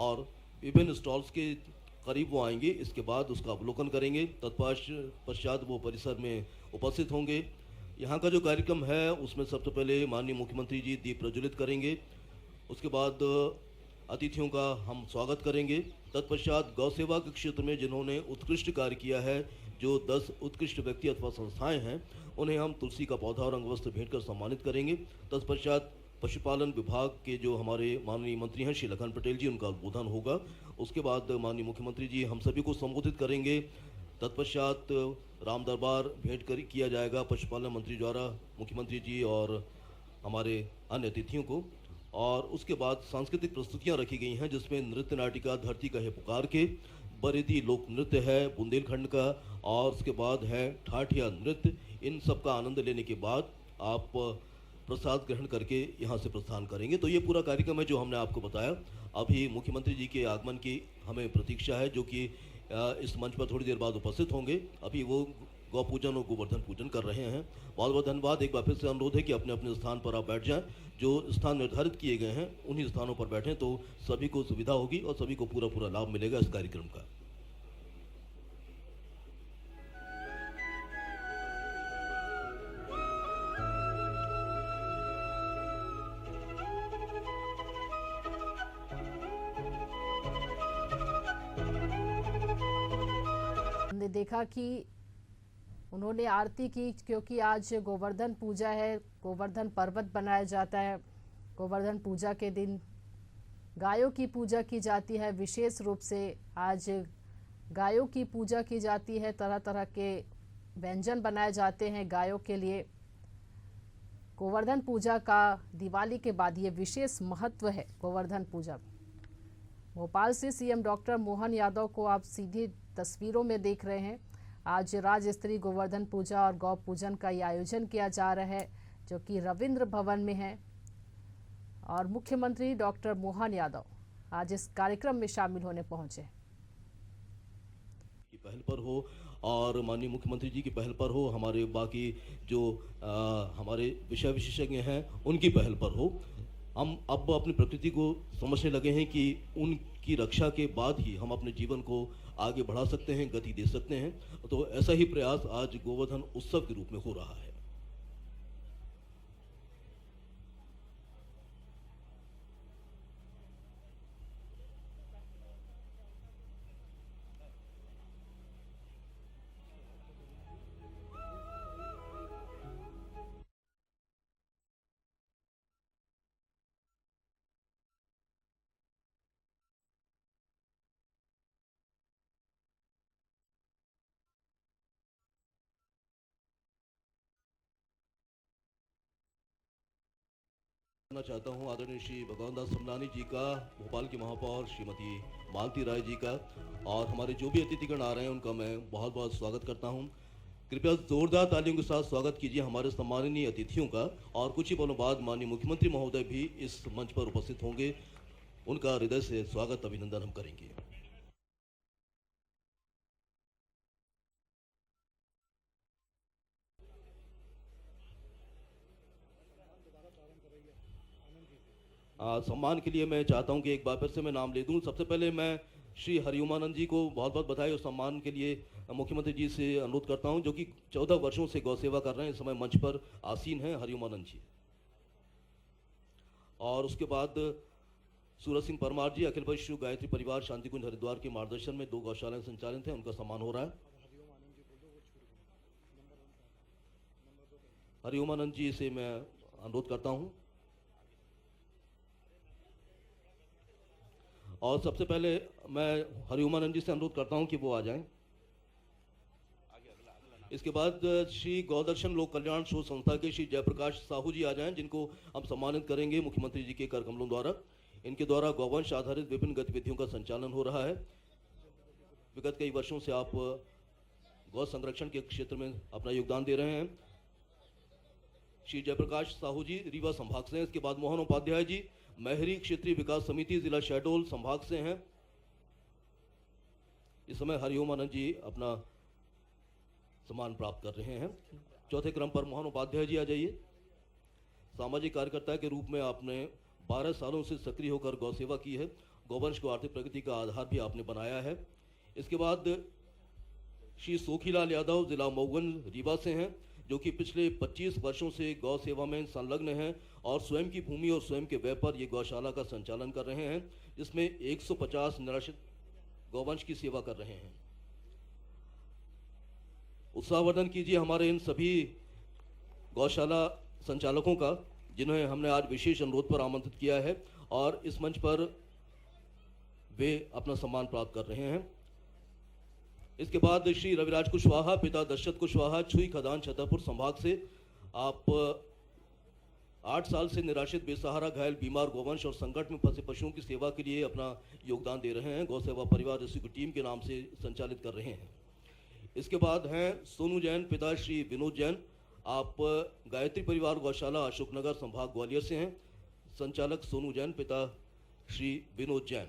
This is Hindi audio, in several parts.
और विभिन्न स्टॉल्स के करीब वो आएंगे। इसके बाद उसका अवलोकन करेंगे। तत्पश्चात वो परिसर में उपस्थित होंगे। यहाँ का जो कार्यक्रम है उसमें सबसे पहले माननीय मुख्यमंत्री जी दीप प्रज्वलित करेंगे। उसके बाद अतिथियों का हम स्वागत करेंगे। तत्पश्चात गौ सेवा के क्षेत्र में जिन्होंने उत्कृष्ट कार्य किया है, जो 10 उत्कृष्ट व्यक्ति अथवा संस्थाएं हैं, उन्हें हम तुलसी का पौधा और अंगवस्त्र भेंट कर सम्मानित करेंगे। तत्पश्चात पशुपालन विभाग के जो हमारे माननीय मंत्री हैं श्री लखन पटेल जी, उनका उद्बोधन होगा। उसके बाद माननीय मुख्यमंत्री जी हम सभी को संबोधित करेंगे। तत्पश्चात राम दरबार भेंट कर किया जाएगा पशुपालन मंत्री द्वारा मुख्यमंत्री जी और हमारे अन्य अतिथियों को। और उसके बाद सांस्कृतिक प्रस्तुतियां रखी गई हैं, जिसमें नृत्य नाटिका धरती का है पुकार के, बरेदी लोक नृत्य है बुंदेलखंड का, और उसके बाद है ठाठिया नृत्य। इन सब का आनंद लेने के बाद आप प्रसाद ग्रहण करके यहाँ से प्रस्थान करेंगे। तो ये पूरा कार्यक्रम है जो हमने आपको बताया। अभी मुख्यमंत्री जी के आगमन की हमें प्रतीक्षा है, जो कि इस मंच पर थोड़ी देर बाद उपस्थित होंगे। अभी वो गौ पूजन और गोवर्धन पूजन कर रहे हैं। बहुत बहुत धन्यवाद। एक बार फिर से अनुरोध है कि अपने अपने स्थान पर आप बैठ जाएं। जो स्थान निर्धारित किए गए हैं उन्हीं स्थानों पर बैठें, तो सभी को सुविधा होगी और सभी को पूरा पूरा लाभ मिलेगा इस कार्यक्रम का। हमने देखा कि उन्होंने आरती की, क्योंकि आज गोवर्धन पूजा है, गोवर्धन पर्वत बनाया जाता है। गोवर्धन पूजा के दिन गायों की पूजा की जाती है। विशेष रूप से आज गायों की पूजा की जाती है। तरह तरह के व्यंजन बनाए जाते हैं गायों के लिए। गोवर्धन पूजा का दिवाली के बाद ये विशेष महत्व है गोवर्धन पूजा। भोपाल से सीएम डॉक्टर मोहन यादव को आप सीधी तस्वीरों में देख रहे हैं। आज राज्य स्तरीय गोवर्धन पूजा और गौ पूजन का ये आयोजन किया जा रहा है, जो कि रविंद्र भवन में है। और मुख्यमंत्री डॉक्टर मोहन यादव आज इस कार्यक्रम में शामिल होने पहुंचे। की पहल पर हो और माननीय मुख्यमंत्री जी की पहल पर हो, हमारे बाकी जो हमारे विषय विशेषज्ञ हैं उनकी पहल पर हो। हम अब अपनी प्रकृति को समझने लगे हैं कि उनकी रक्षा के बाद ही हम अपने जीवन को आगे बढ़ा सकते हैं, गति दे सकते हैं। तो ऐसा ही प्रयास आज गोवर्धन उत्सव के रूप में हो रहा है। चाहता हूं आदरणीय श्री भगवान दास समलानी जी का, भोपाल की महापौर श्रीमती मालती राय जी का, और हमारे जो भी अतिथिगण आ रहे हैं उनका मैं बहुत बहुत स्वागत करता हूं। कृपया जोरदार तालियों के साथ स्वागत कीजिए हमारे सम्माननीय अतिथियों का। और कुछ ही पलों बाद माननीय मुख्यमंत्री महोदय भी इस मंच पर उपस्थित होंगे। उनका हृदय से स्वागत अभिनंदन हम करेंगे। सम्मान के लिए मैं चाहता हूं कि एक बार फिर से मैं नाम ले दूं। सबसे पहले मैं श्री हरिओमानंद जी को बहुत बहुत बधाई और सम्मान के लिए मुख्यमंत्री जी से अनुरोध करता हूं, जो कि 14 वर्षों से गौ सेवा कर रहे हैं, इस समय मंच पर आसीन हैं हरिओमानंद जी। और उसके बाद सूरज सिंह परमार जी, अखिल पशु गायत्री परिवार शांति कुंज हरिद्वार के मार्गदर्शन में 2 गौशालाएं संचालित हैं, उनका सम्मान हो रहा है। हरिओमानंद जी से मैं अनुरोध करता हूं। और सबसे पहले मैं हरिओमानंद जी से अनुरोध करता हूं कि वो आ जाएं। इसके बाद श्री गौदर्शन लोक कल्याण शोध संस्था के श्री जयप्रकाश साहू जी आ जाएं, जिनको हम सम्मानित करेंगे मुख्यमंत्री जी के कर कमलों द्वारा। इनके द्वारा गौवंश आधारित विभिन्न गतिविधियों का संचालन हो रहा है। विगत कई वर्षों से आप गौ संरक्षण के क्षेत्र में अपना योगदान दे रहे हैं। श्री जयप्रकाश साहू जी रीवा संभाग से हैं। इसके बाद मोहन उपाध्याय जी मैहरी क्षेत्रीय विकास समिति जिला शहडोल संभाग से हैं। इस समय हरिओमानंद जी अपना सम्मान प्राप्त कर रहे हैं। चौथे क्रम पर मोहन उपाध्याय जी आ जाइए। सामाजिक कार्यकर्ता के रूप में आपने 12 सालों से सक्रिय होकर गौ सेवा की है गौवंश को आर्थिक प्रगति का आधार भी आपने बनाया है। इसके बाद श्री सोखीलाल यादव जिला मऊगन रीवा से हैं, जो कि पिछले 25 वर्षों से गौ सेवा में संलग्न हैं और स्वयं की भूमि और स्वयं के व्यय पर ये गौशाला का संचालन कर रहे हैं, जिसमें 150 निराश्रित गौवंश की सेवा कर रहे हैं। उत्साहवर्धन कीजिए हमारे इन सभी गौशाला संचालकों का, जिन्हें हमने आज विशेष अनुरोध पर आमंत्रित किया है और इस मंच पर वे अपना सम्मान प्राप्त कर रहे हैं। इसके बाद श्री रविराज कुशवाहा, पिता दशरथ कुशवाहा, छुई खदान छतरपुर संभाग से। आप 8 साल से निराश्रित, बेसहारा, घायल, बीमार गौवंश और संकट में फंसे पशुओं की सेवा के लिए अपना योगदान दे रहे हैं। गौ सेवा परिवार रेस्क्यू टीम के नाम से संचालित कर रहे हैं। इसके बाद हैं सोनू जैन, पिता श्री विनोद जैन। आप गायत्री परिवार गौशाला अशोकनगर संभाग ग्वालियर से हैं। संचालक सोनू जैन, पिता श्री विनोद जैन।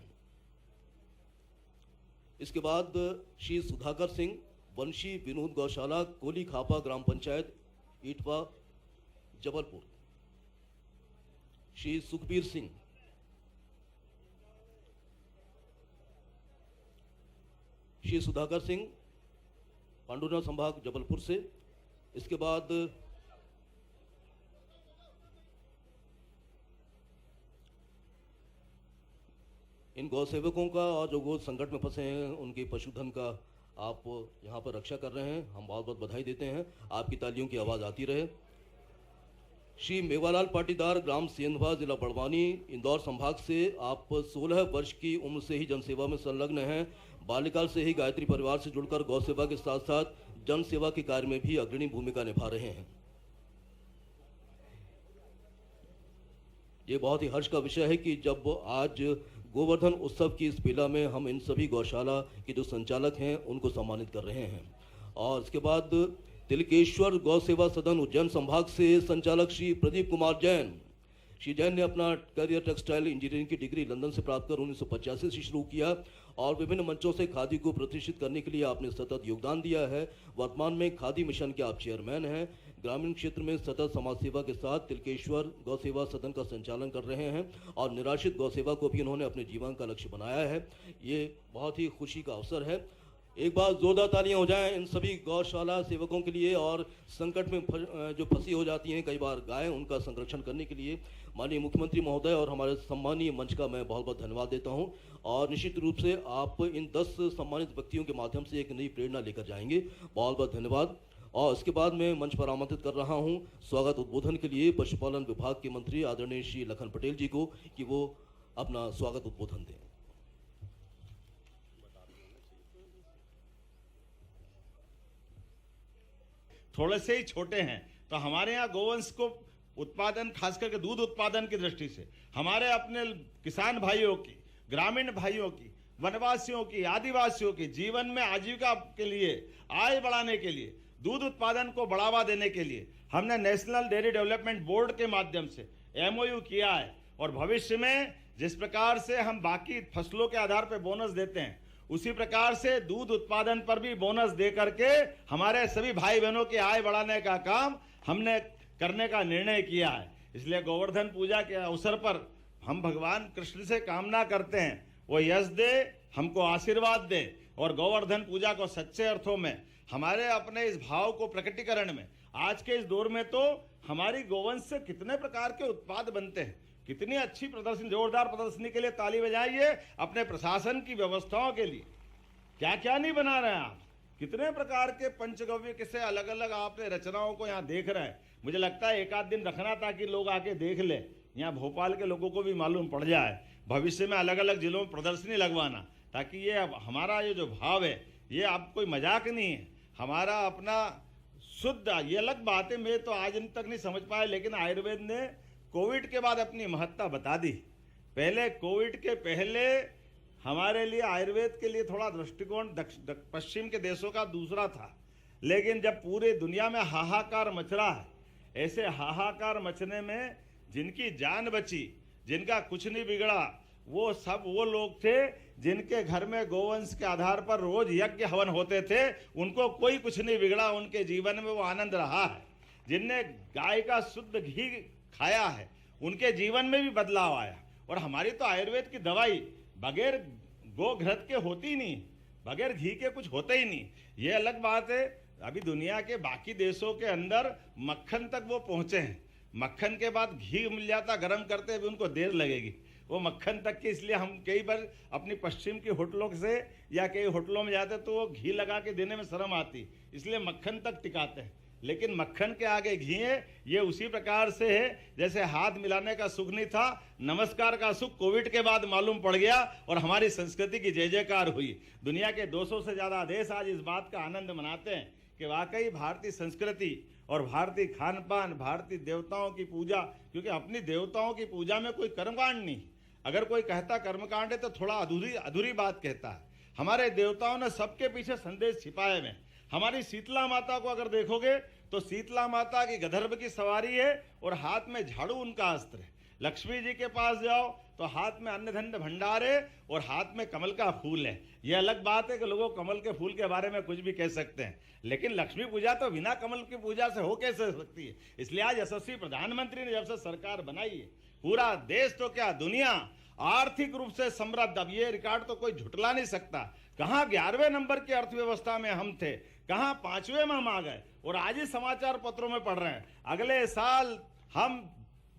इसके बाद श्री सुधाकर सिंह, वंशी विनोद गौशाला, कोली खापा, ग्राम पंचायत ईटवा, जबलपुर। श्री सुखबीर सिंह, श्री सुधाकर सिंह, पांडुना संभाग जबलपुर से। इसके बाद इन गौ सेवकों का और जो गौ संकट में फंसे हैं उनके पशुधन का आप यहाँ पर रक्षा कर रहे हैं, हम बहुत बहुत बधाई देते हैं। आपकी तालियों की आवाज़ आती रहे। श्री मेवालाल पाटीदार, ग्राम सेंधवा, जिला बड़वानी, इंदौर संभाग से। आप 16 वर्ष की उम्र से ही जनसेवा में संलग्न हैं। बाल्यकाल से ही गायत्री परिवार से जुड़कर गौ सेवा के साथ साथ जन सेवा के कार्य में भी अग्रणी भूमिका निभा रहे हैं। ये बहुत ही हर्ष का विषय है कि जब आज गोवर्धन उत्सव की इस बेला में हम इन सभी गौशाला के जो संचालक हैं उनको सम्मानित कर रहे हैं। और इसके बाद तिलकेश्वर गौ सेवा सदन उज्जैन संभाग से संचालक श्री प्रदीप कुमार जैन। श्री जैन ने अपना करियर टेक्सटाइल इंजीनियरिंग की डिग्री लंदन से प्राप्त कर 1985 से शुरू किया और विभिन्न मंचों से खादी को प्रतिष्ठित करने के लिए आपने सतत योगदान दिया है। वर्तमान में खादी मिशन के आप चेयरमैन हैं। ग्रामीण क्षेत्र में सतत समाज सेवा के साथ तिलकेश्वर गौ सेवा सदन का संचालन कर रहे हैं और निराश्रित गौ सेवा को भी उन्होंने अपने जीवन का लक्ष्य बनाया है। ये बहुत ही खुशी का अवसर है। एक बार जोरदार तालियां हो जाएं इन सभी गौशाला सेवकों के लिए और संकट में जो फंसी हो जाती हैं कई बार गायें, उनका संरक्षण करने के लिए माननीय मुख्यमंत्री महोदय और हमारे सम्मानीय मंच का मैं बहुत बहुत धन्यवाद देता हूं। और निश्चित रूप से आप इन 10 सम्मानित व्यक्तियों के माध्यम से एक नई प्रेरणा लेकर जाएंगे। बहुत बहुत धन्यवाद। और इसके बाद मैं मंच पर आमंत्रित कर रहा हूं स्वागत उद्बोधन के लिए पशुपालन विभाग के मंत्री आदरणीय श्री लखन पटेल जी को कि वो अपना स्वागत उद्बोधन दें। थोड़े से ही छोटे हैं तो हमारे यहाँ गोवंश को उत्पादन, खास करके दूध उत्पादन की दृष्टि से हमारे अपने किसान भाइयों की, ग्रामीण भाइयों की, वनवासियों की, आदिवासियों की जीवन में आजीविका के लिए, आय बढ़ाने के लिए, दूध उत्पादन को बढ़ावा देने के लिए हमने नेशनल डेयरी डेवलपमेंट बोर्ड के माध्यम से MOU किया है। और भविष्य में जिस प्रकार से हम बाकी फसलों के आधार पर बोनस देते हैं उसी प्रकार से दूध उत्पादन पर भी बोनस दे करके हमारे सभी भाई बहनों की आय बढ़ाने का काम हमने करने का निर्णय किया है। इसलिए गोवर्धन पूजा के अवसर पर हम भगवान कृष्ण से कामना करते हैं वो यश दे, हमको आशीर्वाद दे और गोवर्धन पूजा को सच्चे अर्थों में हमारे अपने इस भाव को प्रकटीकरण में आज के इस दौर में तो हमारी गोवंश से कितने प्रकार के उत्पाद बनते हैं, कितनी अच्छी प्रदर्शनी, जोरदार प्रदर्शनी के लिए ताली बजाइए। अपने प्रशासन की व्यवस्थाओं के लिए क्या क्या नहीं बना रहे हैं आप, कितने प्रकार के पंचगव्य किसे अलग अलग आपने रचनाओं को यहाँ देख रहे हैं। मुझे लगता है एक आध दिन रखना ताकि लोग आके देख ले, यहाँ भोपाल के लोगों को भी मालूम पड़ जाए। भविष्य में अलग अलग जिलों में प्रदर्शनी लगवाना ताकि ये अब हमारा ये जो भाव है ये आप कोई मजाक नहीं है, हमारा अपना शुद्ध, ये अलग बात है मैं तो आज इन तक नहीं समझ पाया, लेकिन आयुर्वेद ने कोविड के बाद अपनी महत्ता बता दी। पहले कोविड के पहले हमारे लिए आयुर्वेद के लिए थोड़ा दृष्टिकोण पश्चिम के देशों का दूसरा था, लेकिन जब पूरे दुनिया में हाहाकार मच रहा है, ऐसे हाहाकार मचने में जिनकी जान बची, जिनका कुछ नहीं बिगड़ा, वो सब वो लोग थे जिनके घर में गोवंश के आधार पर रोज यज्ञ हवन होते थे, उनको कोई कुछ नहीं बिगड़ा, उनके जीवन में वो आनंद रहा है। जिनने गाय का शुद्ध घी खाया है उनके जीवन में भी बदलाव आया। और हमारी तो आयुर्वेद की दवाई बगैर गो घृत के होती नहीं, बगैर घी के कुछ होता ही नहीं। ये अलग बात है। अभी दुनिया के बाकी देशों के अंदर मक्खन तक वो पहुंचे हैं, मक्खन के बाद घी मिल जाता, गर्म करते हुए उनको देर लगेगी वो मक्खन तक की। इसलिए हम कई बार अपनी पश्चिम के होटलों से या कई होटलों में जाते तो वो घी लगा के देने में शर्म आती, इसलिए मक्खन तक टिकाते हैं। लेकिन मक्खन के आगे घी है। ये उसी प्रकार से है जैसे हाथ मिलाने का सुख नहीं था, नमस्कार का सुख कोविड के बाद मालूम पड़ गया और हमारी संस्कृति की जय जयकार हुई। दुनिया के 200 से ज्यादा देश आज इस बात का आनंद मनाते हैं कि वाकई भारतीय संस्कृति और भारतीय खान पान, भारतीय देवताओं की पूजा, क्योंकि अपनी देवताओं की पूजा में कोई कर्मकांड नहीं। अगर कोई कहता कर्मकांड है तो थोड़ा अधूरी बात कहता है। हमारे देवताओं ने सबके पीछे संदेश छिपाए हुए। हमारी शीतला माता को अगर देखोगे तो शीतला माता की गधर्व की सवारी है और हाथ में झाड़ू उनका अस्त्र है। लक्ष्मी जी के पास जाओ तो हाथ में अन्न धन भंडार है और हाथ में कमल का फूल है। यह अलग बात है कि लोगों कमल के फूल के बारे में कुछ भी कह सकते हैं, लेकिन लक्ष्मी पूजा तो बिना कमल की पूजा से हो कैसे सकती है। इसलिए आज यशस्वी प्रधानमंत्री ने जब से सरकार बनाई है, पूरा देश तो क्या दुनिया आर्थिक रूप से समृद्ध। अब ये रिकॉर्ड तो कोई झुटला नहीं सकता। कहां 11वें नंबर की अर्थव्यवस्था में हम थे, कहां 5वें में हम आ गए और आज ही समाचार पत्रों में पढ़ रहे हैं अगले साल हम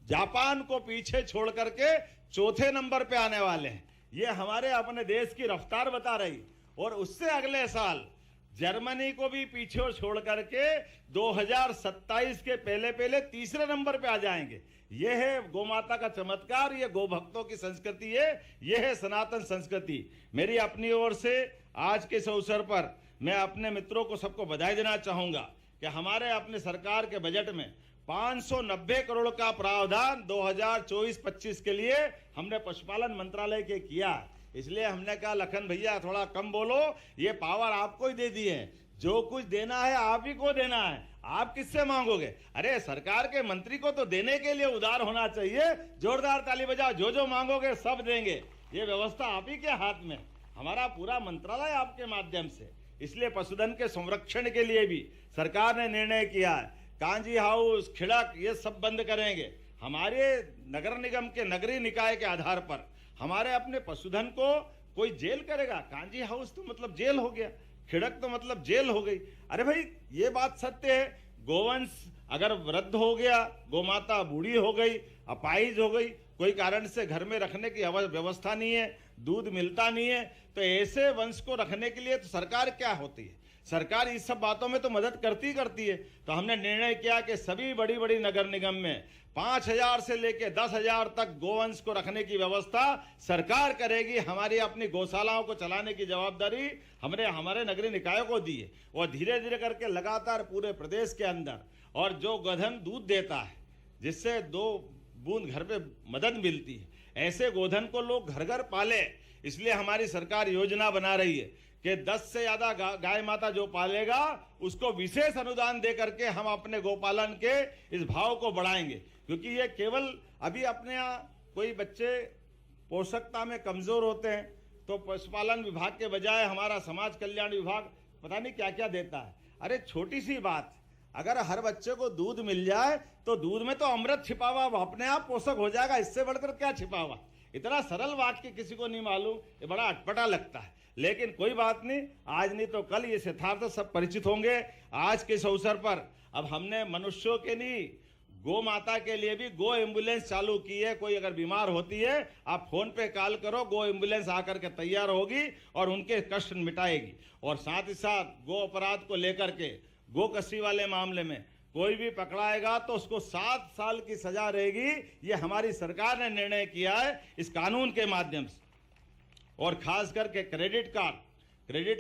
जापान को पीछे छोड़ करके 4थे नंबर पे आने वाले हैं। ये हमारे अपने देश की रफ्तार बता रही। और उससे अगले साल जर्मनी को भी पीछे छोड़ करके 2027 के पहले तीसरे नंबर पे आ जाएंगे। ये है गोमाता का चमत्कार, ये गो भक्तों की संस्कृति है, ये है सनातन संस्कृति। मेरी अपनी ओर से आज के इस अवसर पर मैं अपने मित्रों को सबको बधाई देना चाहूंगा कि हमारे अपने सरकार के बजट में 590 करोड़ का प्रावधान 2024-25 के लिए हमने पशुपालन मंत्रालय के किया। इसलिए हमने कहा लखन भैया थोड़ा कम बोलो, ये पावर आपको ही दे दी है, जो कुछ देना है आप ही को देना है, आप किससे मांगोगे। अरे सरकार के मंत्री को तो देने के लिए उदार होना चाहिए। जोरदार ताली बजाओ, जो जो मांगोगे सब देंगे। ये व्यवस्था आप ही के हाथ में, हमारा पूरा मंत्रालय आपके माध्यम से। इसलिए पशुधन के संरक्षण के लिए भी सरकार ने निर्णय किया है, कांजी हाउस, खिड़क ये सब बंद करेंगे। हमारे नगर निगम के नगरीय निकाय के आधार पर हमारे अपने पशुधन को कोई जेल करेगा। कांजी हाउस तो मतलब जेल हो गया, खिड़क तो मतलब जेल हो गई। अरे भाई ये बात सत्य है, गोवंश अगर वृद्ध हो गया, गोमाता बूढ़ी हो गई, अपाहिज हो गई, कोई कारण से घर में रखने की व्यवस्था नहीं है, दूध मिलता नहीं है, तो ऐसे वंश को रखने के लिए तो सरकार क्या होती है, सरकार इस सब बातों में तो मदद करती है। तो हमने निर्णय किया कि सभी बड़ी बड़ी नगर निगम में 5,000 से लेकर 10,000 तक गोवंश को रखने की व्यवस्था सरकार करेगी। हमारी अपनी गौशालाओं को चलाने की जवाबदारी हमने हमारे नगरीय निकायों को दी है और धीरे धीरे करके लगातार पूरे प्रदेश के अंदर। और जो गोधन दूध देता है जिससे 2 बूंद घर पे मदद मिलती है, ऐसे गोधन को लोग घर घर पाले। इसलिए हमारी सरकार योजना बना रही है कि 10 से ज्यादा गाय माता जो पालेगा उसको विशेष अनुदान दे करके हम अपने गोपालन के इस भाव को बढ़ाएंगे। क्योंकि ये केवल अभी अपने यहाँ कोई बच्चे पोषकता में कमजोर होते हैं तो पशुपालन विभाग के बजाय हमारा समाज कल्याण विभाग पता नहीं क्या क्या देता है। अरे छोटी सी बात, अगर हर बच्चे को दूध मिल जाए तो दूध में तो अमृत छिपा हुआ, अपने आप पोषक हो जाएगा। इससे बढ़कर क्या छिपा हुआ। इतना सरल वाक्य किसी को नहीं मालूम, ये बड़ा अटपटा लगता है। लेकिन कोई बात नहीं, आज नहीं तो कल ये यथार्थ सब परिचित होंगे। आज के इस अवसर पर अब हमने मनुष्यों के नहीं, गो माता के लिए भी गो एम्बुलेंस चालू की है। कोई अगर बीमार होती है आप फोन पे कॉल करो, गो एम्बुलेंस आकर के तैयार होगी और उनके कष्ट मिटाएगी। और साथ ही साथ गो अपराध को लेकर के, गो कसी वाले मामले में कोई भी पकड़ाएगा तो उसको 7 साल की सजा रहेगी। ये हमारी सरकार ने निर्णय किया है इस कानून के माध्यम से। और खास करके क्रेडिट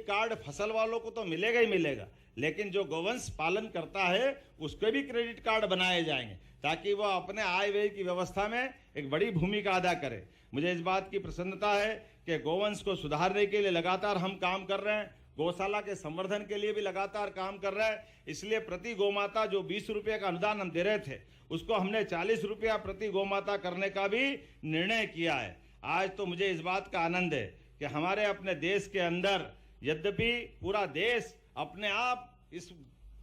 कार्ड फसल वालों को तो मिलेगा ही मिलेगा, लेकिन जो गोवंश पालन करता है उसके भी क्रेडिट कार्ड बनाए जाएंगे ताकि वह अपने आय व्यय की व्यवस्था में एक बड़ी भूमिका अदा करे। मुझे इस बात की प्रसन्नता है कि गोवंश को सुधारने के लिए लगातार हम काम कर रहे हैं, गौशाला के संवर्धन के लिए भी लगातार काम कर रहा है। इसलिए प्रति गोमाता जो 20 रुपये का अनुदान हम दे रहे थे उसको हमने 40 रुपया प्रति गोमाता करने का भी निर्णय किया है। आज तो मुझे इस बात का आनंद है कि हमारे अपने देश के अंदर, यद्यपि पूरा देश अपने आप इस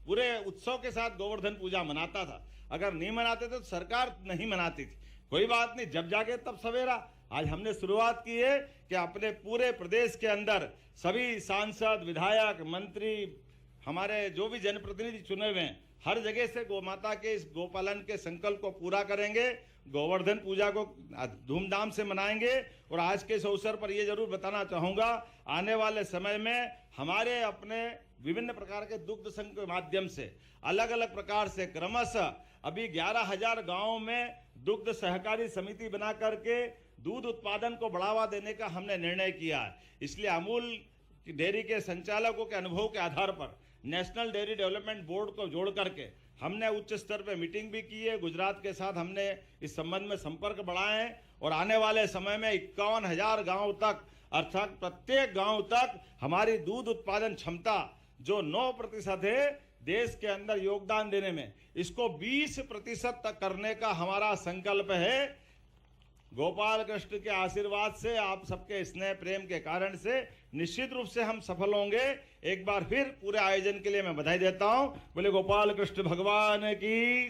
पूरे उत्सव के साथ गोवर्धन पूजा मनाता था, अगर नहीं मनाते थे तो सरकार नहीं मनाती थी। कोई बात नहीं, जब जागे तब सवेरा। आज हमने शुरुआत की है कि अपने पूरे प्रदेश के अंदर सभी सांसद, विधायक, मंत्री, हमारे जो भी जनप्रतिनिधि चुने हुए हैं, हर जगह से गौ माता के इस गोपालन के संकल्प को पूरा करेंगे। गोवर्धन पूजा को धूमधाम से मनाएंगे। और आज के इस अवसर पर यह जरूर बताना चाहूंगा, आने वाले समय में हमारे अपने विभिन्न प्रकार के दुग्ध संघ के माध्यम से अलग अलग प्रकार से क्रमशः अभी 11,000 गांवों में दुग्ध सहकारी समिति बना करके दूध उत्पादन को बढ़ावा देने का हमने निर्णय किया है। इसलिए अमूल डेयरी के संचालकों के अनुभव के आधार पर नेशनल डेयरी डेवलपमेंट बोर्ड को जोड़ करके हमने उच्च स्तर पर मीटिंग भी की है। गुजरात के साथ हमने इस संबंध में संपर्क बढ़ाए हैं और आने वाले समय में 51,000 गांव तक, अर्थात प्रत्येक गांव तक हमारी दूध उत्पादन क्षमता जो 9% है देश के अंदर योगदान देने में, इसको 20% तक करने का हमारा संकल्प है। गोपाल कृष्ण के आशीर्वाद से, आप सबके स्नेह प्रेम के कारण से निश्चित रूप से हम सफल होंगे। एक बार फिर पूरे आयोजन के लिए मैं बधाई देता हूं। बोले गोपाल कृष्ण भगवान की,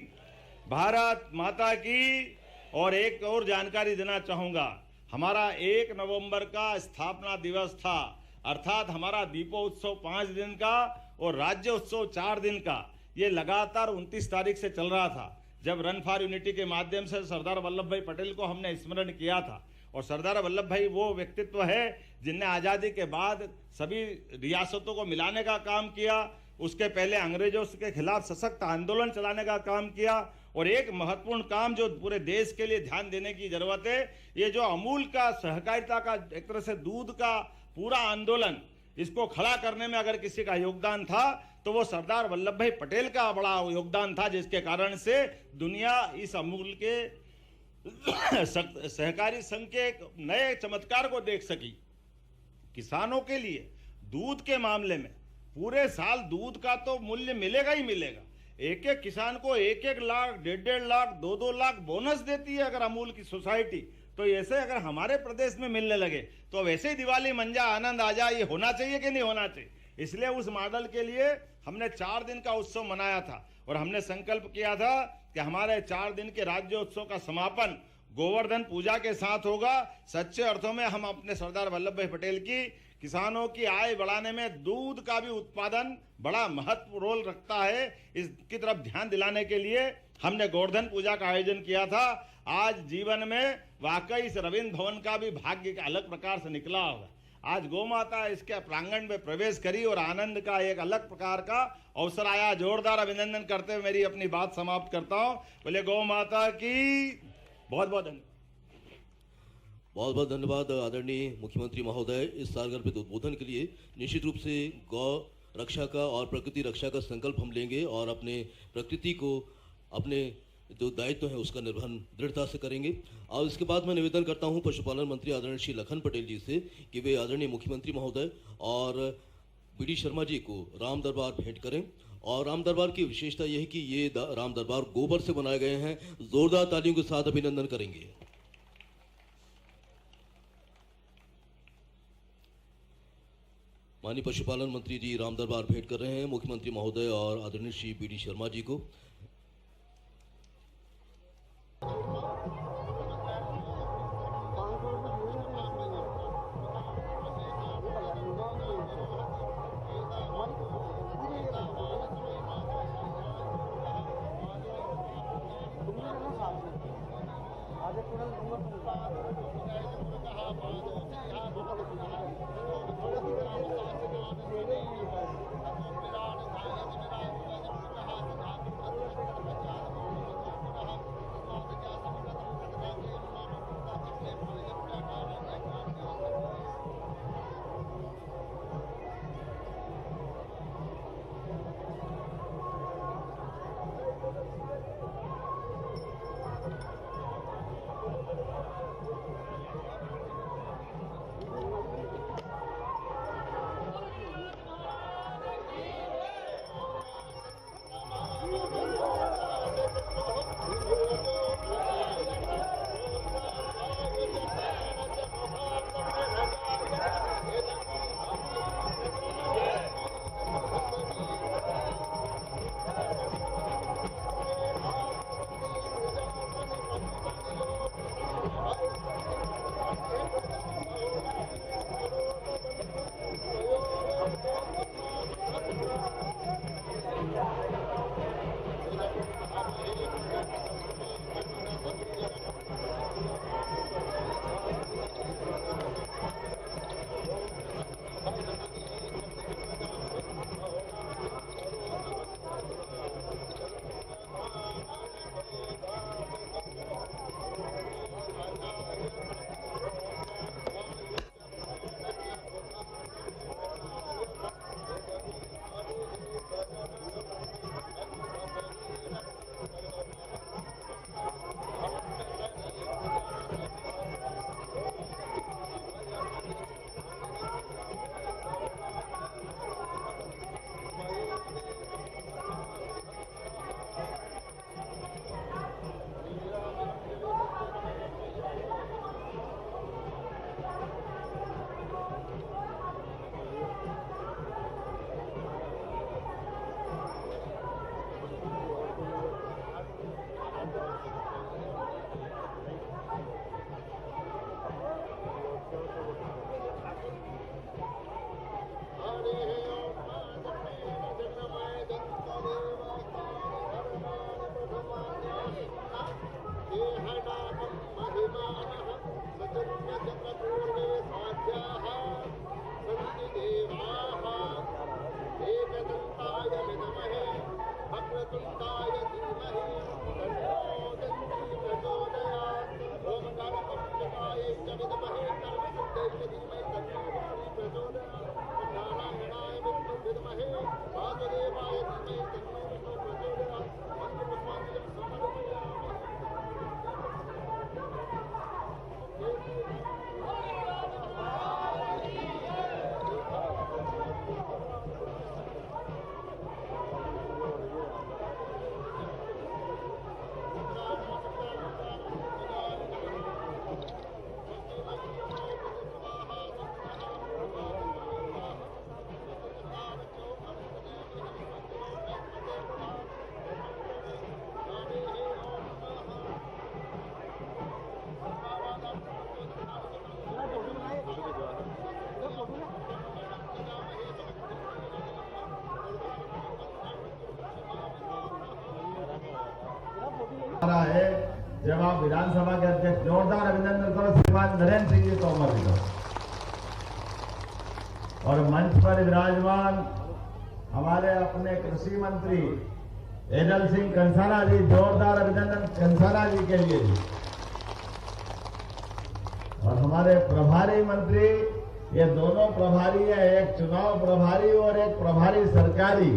भारत माता की। और एक और जानकारी देना चाहूंगा, हमारा 1 नवंबर का स्थापना दिवस था, अर्थात हमारा दीपोत्सव 5 दिन का और राज्य उत्सव 4 दिन का, ये लगातार 29 तारीख से चल रहा था, जब रन फॉर यूनिटी के माध्यम से सरदार वल्लभ भाई पटेल को हमने स्मरण किया था। और सरदार वल्लभ भाई वो व्यक्तित्व है जिनने आज़ादी के बाद सभी रियासतों को मिलाने का काम किया, उसके पहले अंग्रेजों के खिलाफ सशक्त आंदोलन चलाने का काम किया। और एक महत्वपूर्ण काम जो पूरे देश के लिए ध्यान देने की जरूरत है, ये जो अमूल का सहकारिता का एक तरह से दूध का पूरा आंदोलन, इसको खड़ा करने में अगर किसी का योगदान था तो वो सरदार वल्लभ भाई पटेल का बड़ा योगदान था, जिसके कारण से दुनिया इस अमूल के सहकारी संघ के एक नए चमत्कार को देख सकी। किसानों के लिए दूध के मामले में पूरे साल दूध का तो मूल्य मिलेगा ही मिलेगा। एक एक किसान को 1-1 लाख, 1.5 लाख, 2-2 लाख बोनस देती है अगर अमूल की सोसाइटी। तो ऐसे अगर हमारे प्रदेश में मिलने लगे तो वैसे ही दिवाली मन जा, आनंद आ जाए, ये होना चाहिए कि नहीं होना चाहिए। इसलिए उस मॉडल के लिए हमने 4 दिन का उत्सव मनाया था और हमने संकल्प किया था कि हमारे 4 दिन के राज्योत्सव का समापन गोवर्धन पूजा के साथ होगा। सच्चे अर्थों में हम अपने सरदार वल्लभ भाई पटेल की किसानों की आय बढ़ाने में दूध का भी उत्पादन बड़ा महत्वपूर्ण रोल रखता है, इसकी तरफ ध्यान दिलाने के लिए हमने गोवर्धन पूजा का आयोजन किया था। आज जीवन में वाकई इस रविंद्र भवन का भी भाग्य का अलग प्रकार से निकला होगा। आज गौ माता इसके प्रांगण में प्रवेश करी और आनंद का एक अलग प्रकार का अवसर आया। जोरदार अभिनंदन करते हुए मेरी अपनी बात समाप्त करता हूं। बोले गौ माता की बहुत बहुत धन्यवाद। बहुत बहुत धन्यवाद आदरणीय मुख्यमंत्री महोदय। इस सालगर्भित उद्बोधन के लिए निश्चित रूप से गौ रक्षा का और प्रकृति रक्षा का संकल्प हम लेंगे और अपने प्रकृति को, अपने जो दायित्व है उसका निर्वहन दृढ़ता से करेंगे। और इसके बाद मैं निवेदन करता हूं पशुपालन मंत्री आदरणीय श्री लखन पटेल जी से कि वे आदरणीय मुख्यमंत्री महोदय और बीडी शर्मा जी को राम दरबार भेंट करें। और राम दरबार की विशेषता यह है कि ये राम दरबार गोबर से बनाए गए हैं। जोरदार तालियों के साथ अभिनंदन करेंगे। माननीय पशुपालन मंत्री जी राम दरबार भेंट कर रहे हैं मुख्यमंत्री महोदय और आदरणीय श्री बीडी शर्मा जी को। जब आप विधानसभा के अध्यक्ष, जोरदार अभिनंदन करो श्रीमान नरेंद्र सिंह जी तोमर जी को। और मंच पर विराजमान हमारे अपने कृषि मंत्री एडल सिंह कंसारा जी, जोरदार अभिनंदन कंसारा जी के लिए भी। और हमारे प्रभारी मंत्री, ये दोनों प्रभारी है, एक चुनाव प्रभारी और एक प्रभारी सरकारी,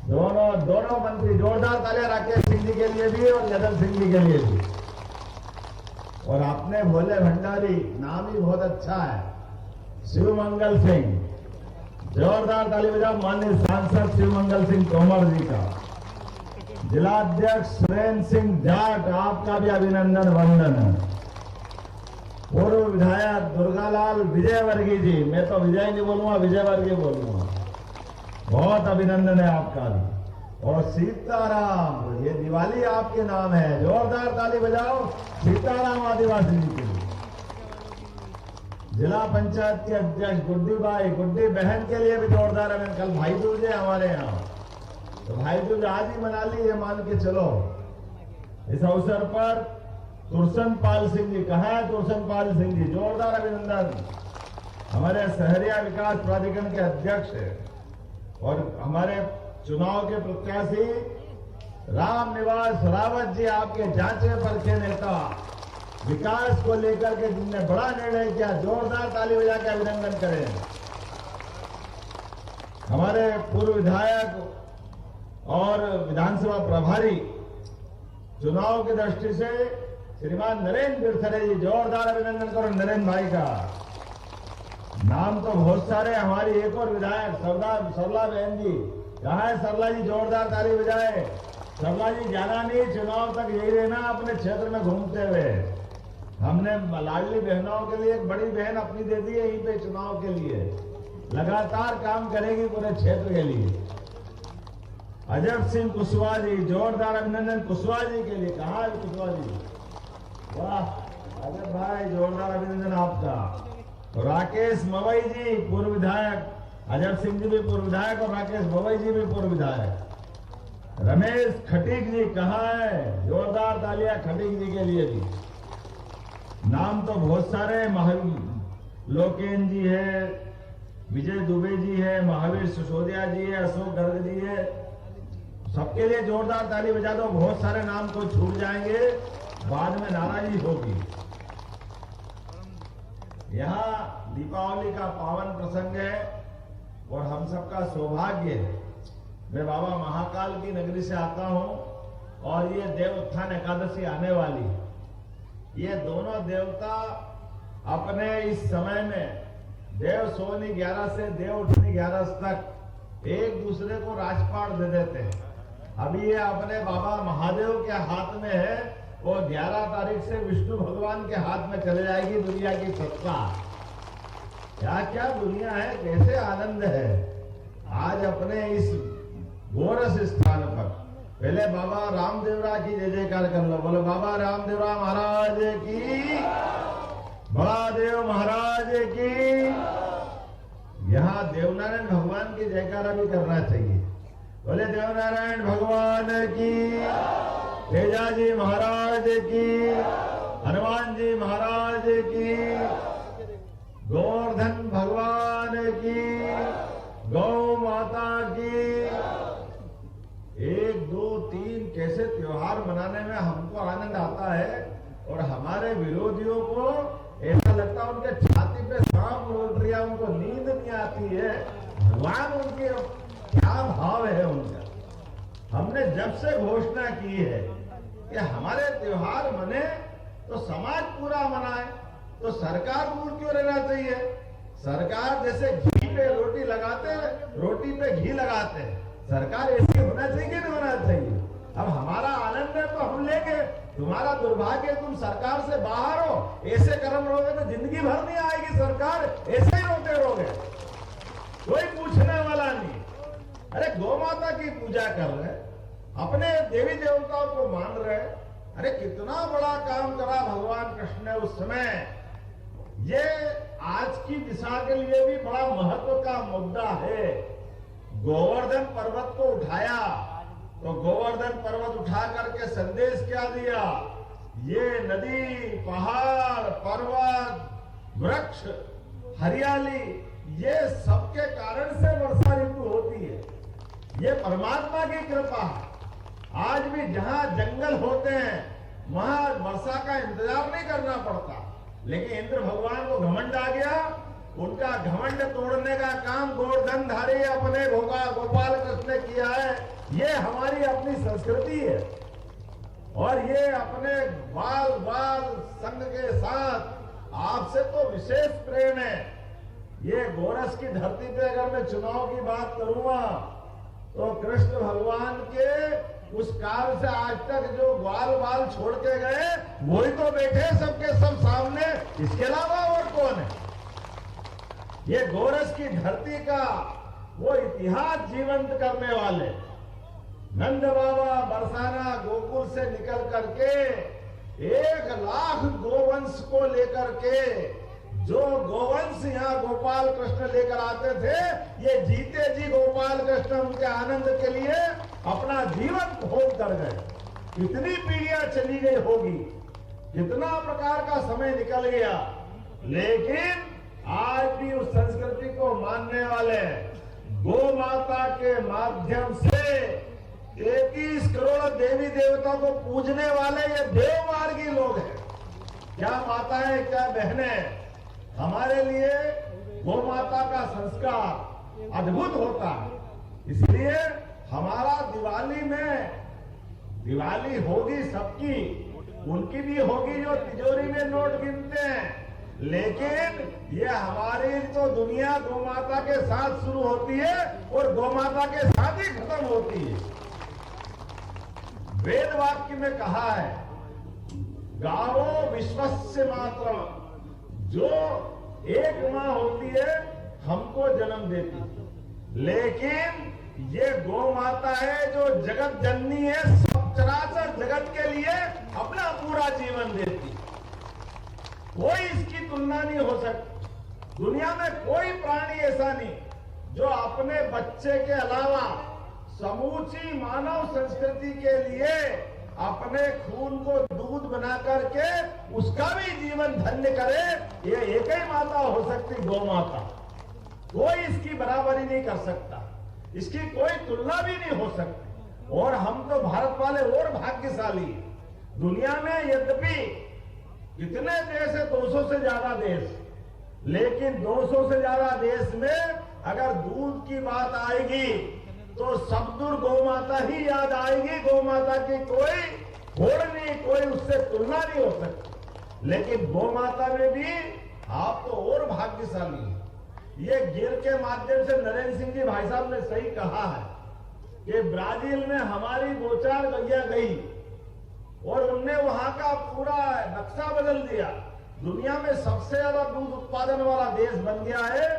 दोनों मंत्री, जोरदार तालियां राकेश सिंह जी के लिए भी और यदल सिंह जी के लिए भी। और अपने भोले भंडारी, नाम ही बहुत अच्छा है, शिवमंगल सिंह, जोरदार ताली बजाओ माननीय सांसद शिवमंगल सिंह तोमर जी का। जिला अध्यक्ष सुरेंद्र सिंह जाट, आपका भी अभिनंदन वंदन है। पूर्व विधायक दुर्गालाल विजयवर्गीय जी, मैं तो विजय नहीं बोलूंगा, विजयवर्गीय बोलूंगा, बहुत अभिनंदन है आपका भी। और सीताराम, ये दिवाली आपके नाम है, जोरदार ताली बजाओ सीताराम आदिवासी जी के लिए। जिला पंचायत के अध्यक्ष गुड्डी बाई, गुड्डी बहन के लिए भी जोरदार अभिनंदन। कल भाई दूज है हमारे यहाँ, तो भाई दूज आज ही मना ली, ये मान के चलो। इस अवसर पर तुरसन पाल सिंह जी, कहा है तुरसन पाल सिंह जी, जोरदार अभिनंदन। हमारे शहरिया विकास प्राधिकरण के अध्यक्ष है और हमारे चुनाव के प्रत्याशी राम निवास रावत जी, आपके जांचे परखे नेता, विकास को लेकर के जिनने बड़ा निर्णय किया, जोरदार ताली बजा के अभिनंदन करें। हमारे पूर्व विधायक और विधानसभा प्रभारी चुनाव की दृष्टि से श्रीमान नरेंद्र बिरथरे जी, जोरदार अभिनंदन करो नरेंद्र भाई का। नाम तो बहुत सारे, हमारी एक और विधायक सरला बहन जी, कहाँ है सरला जी, जोरदार ताली बजाए। सरला जी जाना नहीं, चुनाव तक यही रहना, अपने क्षेत्र में घूमते हुए। हमने लाडली बहनों के लिए एक बड़ी बहन अपनी दे दी है यहीं पे चुनाव के लिए, लगातार काम करेगी पूरे क्षेत्र के लिए। अजब सिंह कुशवाहा जी, जोरदार अभिनंदन कुशवाहा जी के लिए। कहाँ है कुशवाहा जी, वाह अजब भाई, जोरदार अभिनंदन आपका। राकेश मवई जी पूर्व विधायक, अजब सिंह जी भी पूर्व विधायक और राकेश मवई जी भी पूर्व विधायक। रमेश खटीक जी कहाँ है, जोरदार तालियां खटीक जी के लिए भी। नाम तो बहुत सारे, लोकेन जी है, विजय दुबे जी है, महावीर सिसोदिया जी है, अशोक गर्ग जी है, सबके लिए जोरदार ताली बजा दो। बहुत सारे नाम को छूट जाएंगे, बाद में नाराजगी होगी। यहाँ दीपावली का पावन प्रसंग है और हम सबका सौभाग्य है। मैं बाबा महाकाल की नगरी से आता हूं और ये देव उत्थान एकादशी आने वाली। ये दोनों देवता अपने इस समय में देव सोनी 11 से देव उठनी 11 तक एक दूसरे को राजपाट दे देते हैं। अभी ये अपने बाबा महादेव के हाथ में है, वो 11 तारीख से विष्णु भगवान के हाथ में चले जाएगी दुनिया की सत्ता। क्या क्या दुनिया है, कैसे आनंद है। आज अपने इस गोरस स्थान पर पहले बाबा रामदेवरा की जय जयकार कर लो, बोलो बाबा रामदेवरा महाराज की, बड़ा देव महाराज की। यहाँ देवनारायण भगवान की जयकारा भी करना चाहिए, बोले देवनारायण भगवान की, तेजाजी महाराज की, हनुमान जी महाराज की, गोवर्धन भगवान की, गौ माता की। 1, 2, 3 कैसे त्योहार मनाने में हमको आनंद आता है और हमारे विरोधियों को ऐसा लगता है उनके छाती पे सांप उड़ रहा, उनको नींद नहीं आती है। भगवान उनके क्या भाव है उनका। हमने जब से घोषणा की है कि हमारे त्योहार मने तो समाज पूरा मनाए, तो सरकार दूर क्यों रहना चाहिए। सरकार जैसे घी पे रोटी लगाते हैं, रोटी पे घी लगाते हैं, सरकार ऐसी होना चाहिए कि नहीं होना चाहिए। अब हमारा आनंद है तो हम लेंगे, तुम्हारा दुर्भाग्य तुम सरकार से बाहर हो, ऐसे कर्म रहोगे तो जिंदगी भर नहीं आएगी सरकार, ऐसे ही रोते रहोगे, कोई पूछने वाला नहीं। अरे गौ माता की पूजा कर रहे, अपने देवी देवताओं को मान रहे, अरे कितना बड़ा काम करा भगवान कृष्ण ने उस समय। ये आज की दिशा के लिए भी बड़ा महत्व का मुद्दा है। गोवर्धन पर्वत को उठाया तो गोवर्धन पर्वत उठा करके संदेश क्या दिया ये नदी, पहाड़, पर्वत, वृक्ष, हरियाली, ये सबके कारण से वर्षा ऋतु होती है। ये परमात्मा की कृपा है। आज भी जहां जंगल होते हैं वहां वर्षा का इंतजार नहीं करना पड़ता, लेकिन इंद्र भगवान को घमंड आ गया। उनका घमंड तोड़ने का काम गोवर्धनधारी अपने गोपाल कृष्ण ने किया है। ये हमारी अपनी संस्कृति है और ये अपने बाल बाल संघ के साथ आपसे तो विशेष प्रेम है। ये गोरस की धरती पे अगर मैं चुनाव की बात करूंगा तो कृष्ण भगवान के उस काल से आज तक जो ग्वाल बाल छोड़ के गए वही तो बैठे सबके सब सामने, इसके अलावा और कौन है? ये गोरस की धरती का वो इतिहास जीवंत करने वाले नंद बाबा बरसाना गोकुल से निकल करके 1 लाख गोवंश को लेकर के जो गोवंश यहाँ गोपाल कृष्ण लेकर आते थे, ये जीते जी गोपाल कृष्ण उनके आनंद के लिए अपना जीवन खोल कर गए। कितनी पीढ़ियां चली गई होगी, कितना प्रकार का समय निकल गया, लेकिन आज भी उस संस्कृति को मानने वाले गो माता के माध्यम से 33 करोड़ देवी देवता को पूजने वाले ये देवमार्गी लोग हैं। क्या माताएं, क्या बहनें, हमारे लिए गो माता का संस्कार अद्भुत होता है। इसलिए हमारा दिवाली में, दिवाली होगी सबकी, उनकी भी होगी जो तिजोरी में नोट गिनते हैं, लेकिन ये हमारी तो दुनिया गौ माता के साथ शुरू होती है और गौ माता के साथ ही खत्म होती है। वेद वाक्य में कहा है, गावो विश्वस्य मातरम, जो एक मां होती है हमको जन्म देती है, लेकिन ये गौ माता है जो जगत जननी है, सब चराचर जगत के लिए अपना पूरा जीवन देती है। कोई इसकी तुलना नहीं हो सकती। दुनिया में कोई प्राणी ऐसा नहीं जो अपने बच्चे के अलावा समूची मानव संस्कृति के लिए अपने खून को दूध बना करके उसका भी जीवन धन्य करे। ये एक ही माता हो सकती, गौ माता। कोई इसकी बराबरी नहीं कर सकता, इसकी कोई तुलना भी नहीं हो सकती। और हम तो भारत वाले और भाग्यशाली हैं। दुनिया में यद्यपि कितने देश है, 200 से ज्यादा देश, लेकिन 200 से ज्यादा देश में अगर दूध की बात आएगी तो सबदूर गौ माता ही याद आएगी। गौ माता की कोई होड़ नहीं, कोई उससे तुलना नहीं हो सकती। लेकिन गौ माता में भी आप तो और भाग्यशाली हैं। ये गिर के माध्यम से नरेंद्र सिंह जी भाई साहब ने सही कहा है कि ब्राजील में हमारी 2-4 गैया गई और उनने वहां का पूरा नक्शा बदल दिया। दुनिया में सबसे ज्यादा दूध उत्पादन वाला देश बन गया है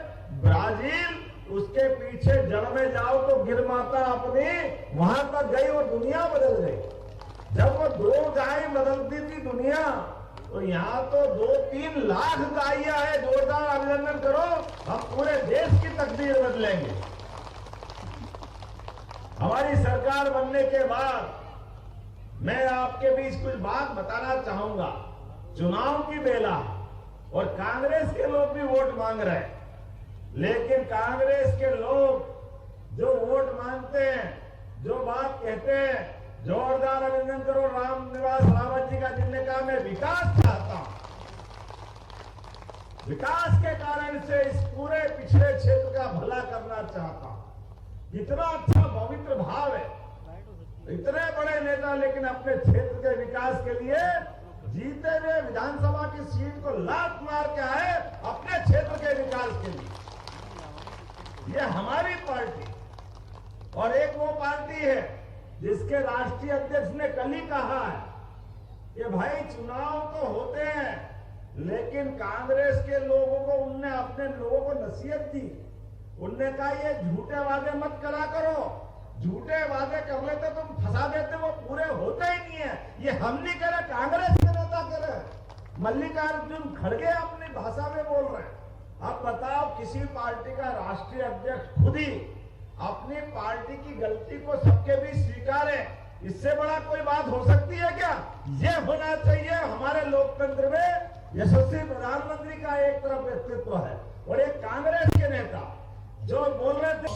ब्राजील। उसके पीछे जड़ में जाओ तो गिर माता अपनी वहां तक गई और दुनिया बदल गई। जब वो 2 गाय बदलती थी दुनिया, तो यहाँ तो 2-3 लाख गायियां है। जोरदार अभिनंदन करो, हम पूरे देश की तकदीर बदलेंगे। हमारी सरकार बनने के बाद मैं आपके बीच कुछ बात बताना चाहूंगा। चुनाव की बेला और कांग्रेस के लोग भी वोट मांग रहे हैं, लेकिन कांग्रेस के लोग जो वोट मांगते हैं, जो बात कहते हैं, जोरदार अभिनंदन करो रामनिवास रावत जी का, जिनने कहा मैं विकास चाहता हूं। विकास के कारण से इस पूरे पिछड़े क्षेत्र का भला करना चाहता हूं। इतना अच्छा पवित्र भाव है, इतने बड़े नेता, लेकिन अपने क्षेत्र के विकास के लिए जीते हुए विधानसभा की सीट को लात मार के आए अपने क्षेत्र के विकास के लिए। ये हमारी पार्टी और एक वो पार्टी है जिसके राष्ट्रीय अध्यक्ष ने कल ही कहा है कि भाई चुनाव तो होते हैं, लेकिन कांग्रेस के लोगों को उनने अपने लोगों को नसीहत दी। उनने कहा ये झूठे वादे मत करा करो, झूठे वादे कर लेते तुम फंसा देते, वो पूरे होते ही नहीं है। ये हम नहीं करे, कांग्रेस के नेता करे। मल्लिकार्जुन खड़गे अपनी भाषा में बोल रहे हैं। अब बताओ, किसी पार्टी का राष्ट्रीय अध्यक्ष खुद ही अपनी पार्टी की गलती को सबके बीच स्वीकारे, इससे बड़ा कोई बात हो सकती है क्या? ये होना चाहिए हमारे लोकतंत्र में। यशस्वी प्रधानमंत्री का एक तरफ व्यक्तित्व है और एक कांग्रेस के नेता जो बोल रहे थे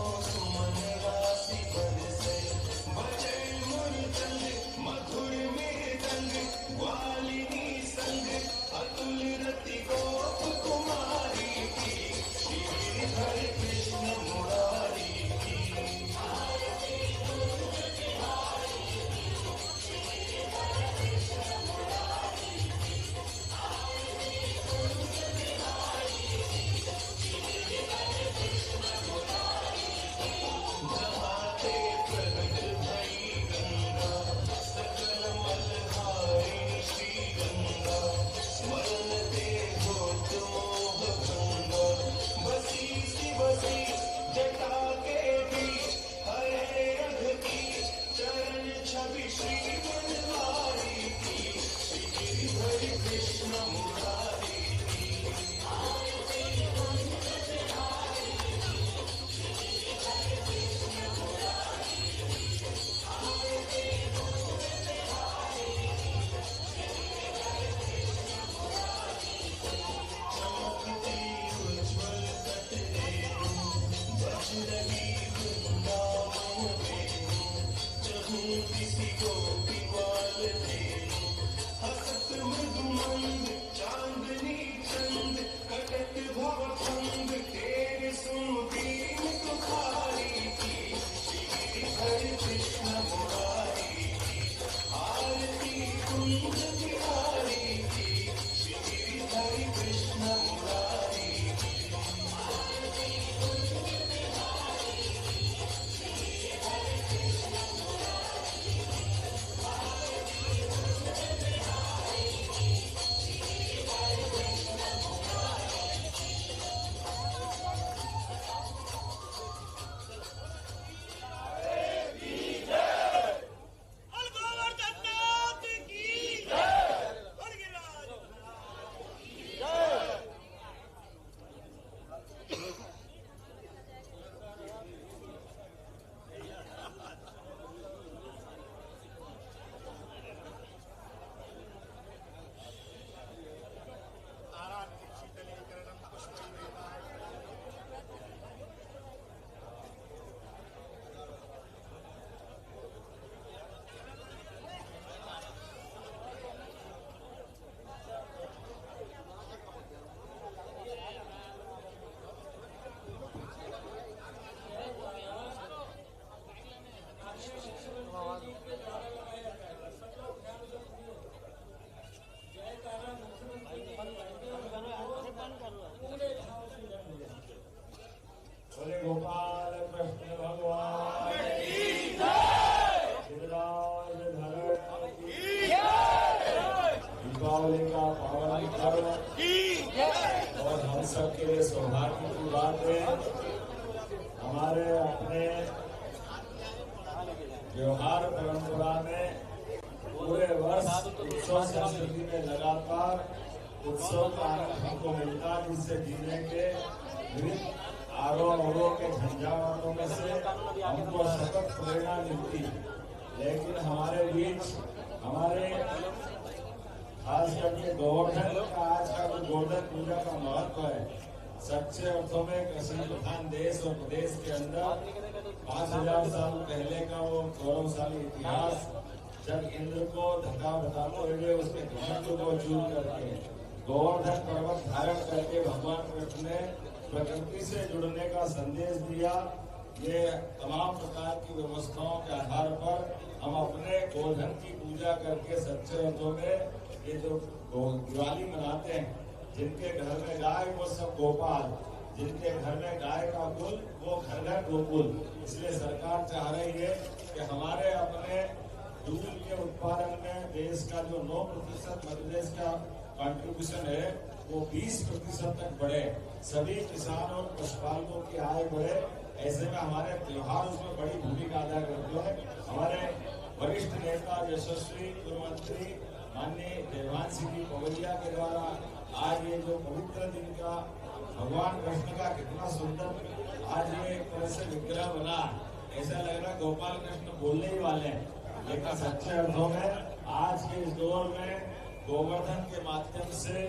गोपाल कृष्ण भगवान दीपावली का पावन पर्व और हम सब के लिए सौभाग्य की बात है। हमारे अपने त्योहार परंपरा में पूरे वर्ष उत्सव संस्कृति में लगातार उत्सव का आनंद हमको मिलता है, जिससे जीने के विभिन्न आरोह के झंझावातों में से हमको सतत प्रेरणा मिलती है। लेकिन हमारे बीच हमारे खास करके गोवर्धन का आज का जो गोवर्धन पूजा का महत्व है, सच्चे अर्थों में कृषि प्रधान देश और प्रदेश के अंदर 5000 साल पहले का वो गौरवशाली इतिहास, जब इंद्र को धक्का बताते हुए उसके घमंड को चूर करके गोवर्धन पर्वत धारण करके भगवान कृष्ण ने प्रकृति से जुड़ने का संदेश दिया। ये तमाम प्रकार की व्यवस्थाओं के आधार पर हम अपने गोवर्धन की पूजा करके सच्चे अर्थों में ये जो दिवाली मनाते हैं, जिनके घर में गाय वो सब गोपाल, जिनके घर में गाय का कुल वो घर घर गोकुल। इसलिए सरकार चाह रही है कि हमारे अपने दूध के उत्पादन में देश का जो 9% मध्य प्रदेश का कंट्रीब्यूशन है वो 20% तक बढ़े, सभी किसान और पशुपालकों की आय बढ़े। ऐसे में हमारे त्योहार उसमें बड़ी भूमिका अदा करते हैं। हमारे वरिष्ठ नेता यशस्वी पूर्व मंत्री माननीय देवान सिंह पवलिया के द्वारा आज ये जो पवित्र दिन का भगवान कृष्ण का कितना सुंदर आज ये एक तरह से विग्रह बना, ऐसा लग रहा गोपाल कृष्ण बोलने ही वाले हैं। लेकिन सच्चे अर्थों में आज के इस दौर में गोवर्धन के माध्यम से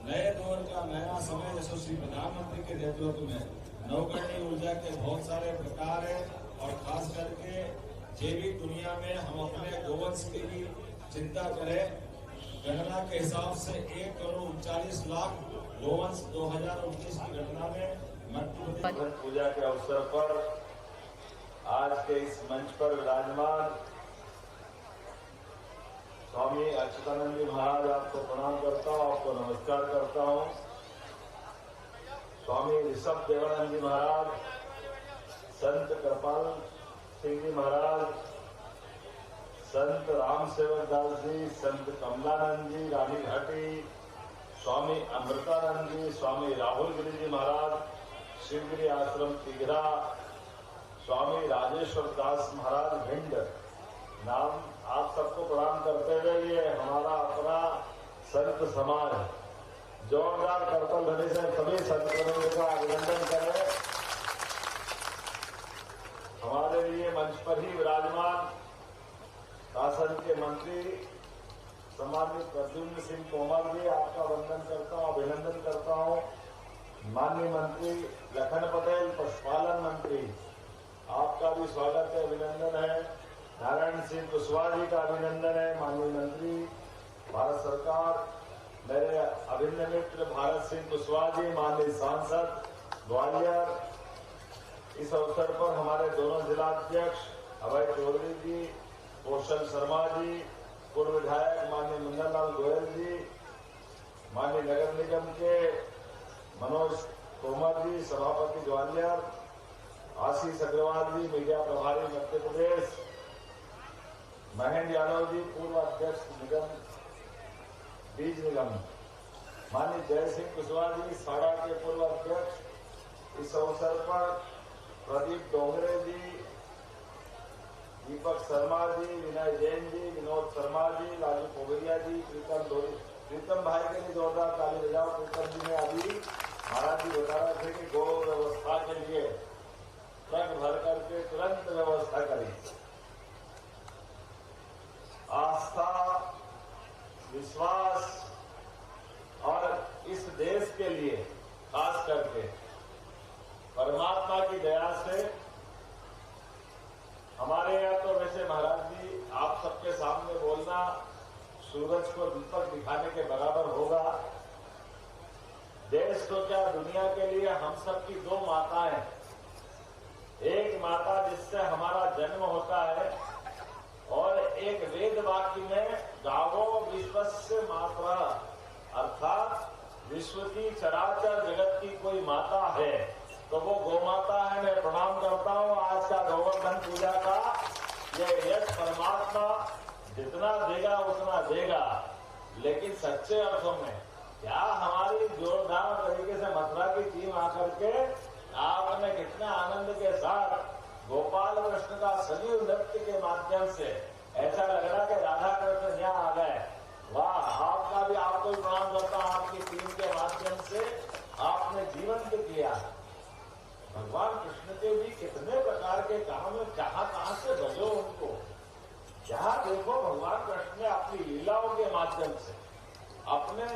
नए दौर का नया समय यशस्वी प्रधानमंत्री के नेतृत्व में नवकरणीय ऊर्जा के बहुत सारे प्रकार है और खास करके जैविक दुनिया में हम अपने गोवंश की भी चिंता करें। गणना के हिसाब से 1,39,00,000 गोवंश 2019 की गणना में मध्य प्रदेश पूजा के अवसर पर आज के इस मंच पर विराजमान स्वामी अच्युतानंद जी महाराज, आपको प्रणाम करता हूँ, आपको नमस्कार करता हूँ। स्वामी ऋषभ देवानंद जी महाराज, संत कृपाल सिंह जी महाराज, संत राम सेवक दास जी, संत कमलानंद जी रानी घाटी, स्वामी अमृतानंद जी, स्वामी राहुल गिरी जी महाराज, शिवगिरी आश्रम तिगरा, स्वामी राजेश्वर दास महाराज भिंड, नाम आप सबको प्रणाम करते हुए ये हमारा अपना संत समाज है। जोरदार करतल ध्वनि से सभी संतों का अभिनंदन करें। हमारे लिए मंच पर ही विराजमान शासन के मंत्री सम्मानित प्रद्युम्न सिंह तोमर जी, आपका वंदन करता हूँ, अभिनंदन करता हूँ। माननीय मंत्री लखन पटेल, पशुपालन मंत्री, आपका भी स्वागत है, अभिनंदन है। नारायण सिंह कुशवाहा जी का अभिनंदन है। माननीय मंत्री भारत सरकार, मेरे अभिन्न मित्र भारत सिंह कुशवाहा जी, माननीय सांसद ग्वालियर, इस अवसर पर हमारे दोनों जिलाध्यक्ष अभय चौधरी जी, कौशल शर्मा जी, पूर्व विधायक माननीय मुन्ना लाल गोयल जी, माननीय नगर निगम के मनोज तोमर जी, सभापति ग्वालियर, आशीष अग्रवाल जी, मीडिया प्रभारी मध्य प्रदेश, महेंद्र यादव जी, पूर्व अध्यक्ष निगम बीज निगम, माननीय जय सिंह कुशवाहा जी, साड़ा के पूर्व अध्यक्ष, इस अवसर पर प्रदीप डोंगरे जी, दीपक शर्मा जी, विनय जैन जी, विनोद शर्मा जी, राजू पोगरिया जी, प्रीतम भाई के लिए जोरदार ताली बजाओ। प्रीतम जी ने अभी महाराज जी बता रहे थे कि गौ व्यवस्था के लिए ट्रक भर करके तुरंत व्यवस्था करी। आस्था, विश्वास और इस देश के लिए खास करके परमात्मा की दया से हमारे यहाँ तो वैसे महाराज जी आप सबके सामने बोलना सूरज को दीपक दिखाने के बराबर होगा। देश तो क्या दुनिया के लिए हम सब की दो माताएं, एक माता जिससे हमारा जन्म होता है और एक वेद वाक्य में गावो विश्वस्य मातरा, अर्थात विश्व की चराचर जगत की कोई माता है तो वो गौ माता है। मैं प्रणाम करता हूँ। आज का गोवर्धन पूजा का ये यश परमात्मा जितना देगा उतना देगा, लेकिन सच्चे अर्थों में क्या हमारी जोरदार तरीके से मथुरा की टीम आकर के आपने कितने आनंद के साथ गोपाल कृष्ण का सजीव नृत्य के माध्यम से ऐसा लग रहा कि राधा कृष्ण यहाँ आ गए। वाह, आपका भी आपको भी प्रणाम करता हूँ। आपकी टीम के माध्यम से आपने जीवंत किया। भगवान कृष्ण के भी कितने प्रकार के काम है, कहाँ से बजो उनको। जहाँ देखो भगवान कृष्ण ने अपनी लीलाओं के माध्यम से अपने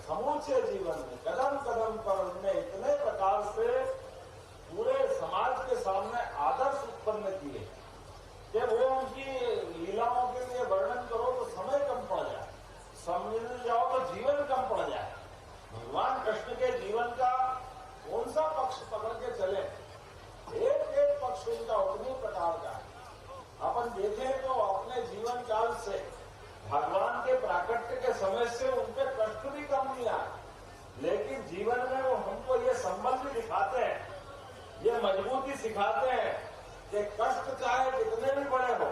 समूचे जीवन में कदम कदम पर उनने इतने प्रकार से पूरे समाज के सामने आदर्श उत्पन्न किए कि वो उनकी लीलाओं के लिए वर्णन करो तो समय कम पड़ जाए, समझ जाओ तो जीवन कम पड़ जाए। भगवान कृष्ण के जीवन का कौन सा पक्ष पकड़ के चले, एक एक पक्ष उनका उतनी प्रकार का है। अपन देखें तो अपने जीवन काल से भगवान के प्राकट्य के समय से उनके कष्ट भी कम नहीं आए, लेकिन जीवन में वो हमको ये संबंध भी दिखाते हैं, ये मजबूती सिखाते हैं कि कष्ट चाहे कितने भी बड़े हो,